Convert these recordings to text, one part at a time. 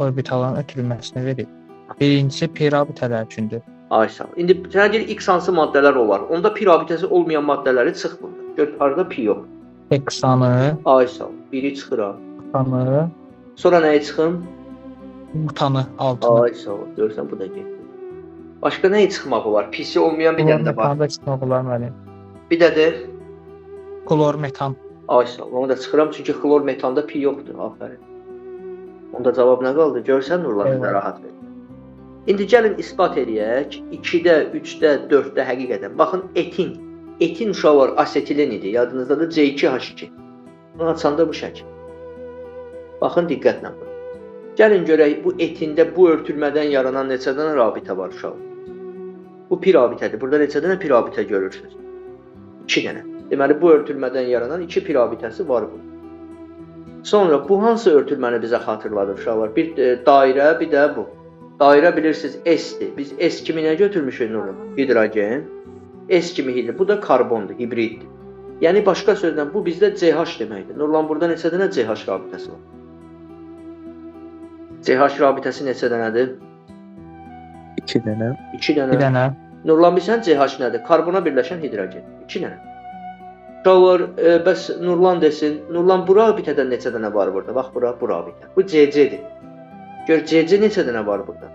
orbitalların ötürülməsini verir. Birincisi p rabitələr üçündür. Ay sağ ol. İndi sənə deyir X hansı maddələr olar? Onda pi rabitəsi olmayan maddələri çıx burada. Gör harda pi yox. Heksanı, Ay sağ ol. Biri çıxıram. oktanı, Sonra nəyi çıxım? butanı, altını. Ay sağ ol. Görsən bu da getdi. Başqa nəyi çıxmaq olar? Pisi olmayan bir dənə də var. Klor çıxmaq olar mənim. Bir də de. Klor metan. Ay sağ ol. Onu da çıxıram çünki xlor metanda pi yoxdur. Afərin. Onda cavab nə qaldı? Görsən Nurlan Evet. bizə rahat ver. İndi gəlin isbat edək. 2-də, 3-də, 4-də həqiqətən. Baxın etin. Etin uşaqlar asetilen idi. Yadınızdadır C2H2. Bunu açanda bu şəkil. Baxın diqqətlə bax. Gəlin görək bu etində bu örtülmədən yaranan neçə dənə rabitə var uşaqlar. Bu pi rabitədir. Burada neçə dənə pi rabitə görürsünüz? 2 dənə. Deməli bu örtülmədən yaranan 2 pi rabitəsi var bu. Sonra bu hansı örtülməni bizə xatırladır uşaqlar? Bir dairə, bir də bu. Dairə bilirsiniz S-dir. Biz S kimi nə götürmüşük Nurlan? Hidrogen. S kimi hidrogen. Bu da karbondur, hibriddir. Yəni başqa sözlə bu bizdə CH deməkdir. Nurlan burada neçə dənə CH rabitəsi var? CH rabitəsi neçə dənədir? 2 dənə. 2 dənə. Bir dənə. Nurlan bilsən CH nədir? Karbona birləşən hidrogen. 2 dənə. Uşaqlar, bəs Nurlan desin. Nurlan bu rabitədən neçə dənə var burada? Bax bura, bu rabitə. Bu CC-dir. Gör CC neçə dənə var burada?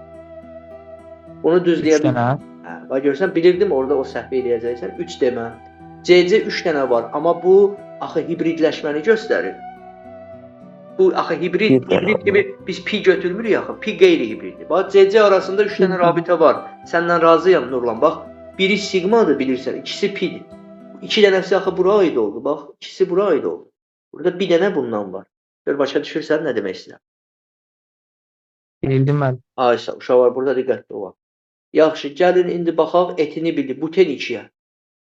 Bunu düzləyə 3 dənə. Hə, bax görsən bilirdim orada o səhv eləyəcəksən. 3 demə. CC 3 dənə var, amma bu axı hibridləşməni göstərir. Bu axı hibrid kimi biz pi götürmürük axı. Pi qeyri-hibriddir. Bax CC arasında 3 dənə rabitə var. Səndən razıyam Nurlan. Bax, biri sigmadır bilirsən, ikisi pidir. 2 dənəsi axı bura aid oldu. Bax, ikisi bura aid oldu. Burada bir dənə bundan var. Gör başa düşürsən nə demək istəyirəm? Bildim mən. Ay sağ uşaqlar burada diqqətli olaq. Yaxşı, gəlin indi baxaq etini bildik. Buten 2-yə.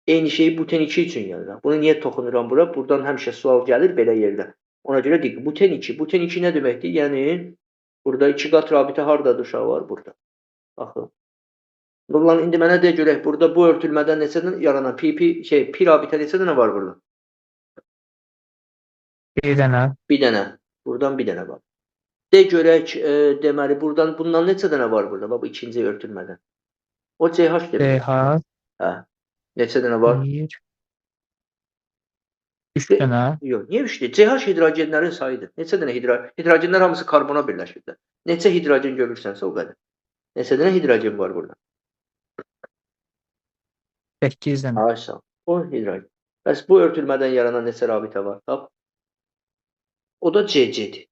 Eyni şeyi buten 2 üçün yazıram. Bunu niyə toxunuram bura? Buradan həmişə sual gəlir belə yerdə. Ona görə diqqət. Buten 2. Buten 2 nə deməkdir? Yəni burada 2 qat rabitə hardadır uşaqlar? Burada. Baxın. Nurlan indi mənə de görək burada bu örtülmədən neçə dənə yaranan pi rabitə neçə dənə var burada? Bir dənə. Bir dənə. Buradan bir dənə var. De görək, deməli buradan bundan neçə dənə var burada? Bax bu ikinci örtülmədən. O CH demək. CH. Hə. Neçə dənə var? 1 3 dənə. Yox, niyə 3-dür? CH hidrogenlərin sayıdır. Neçə dənə hidrogenlər hamısı karbona birləşiblər. Neçə hidrogen görürsənsə o qədər. Neçə dənə hidrogen var burada? 8 dənə. Ay sağ ol. O hidrogen. Bəs bu örtülmədən yaranan neçə rabitə var? Tap. O da CC-dir.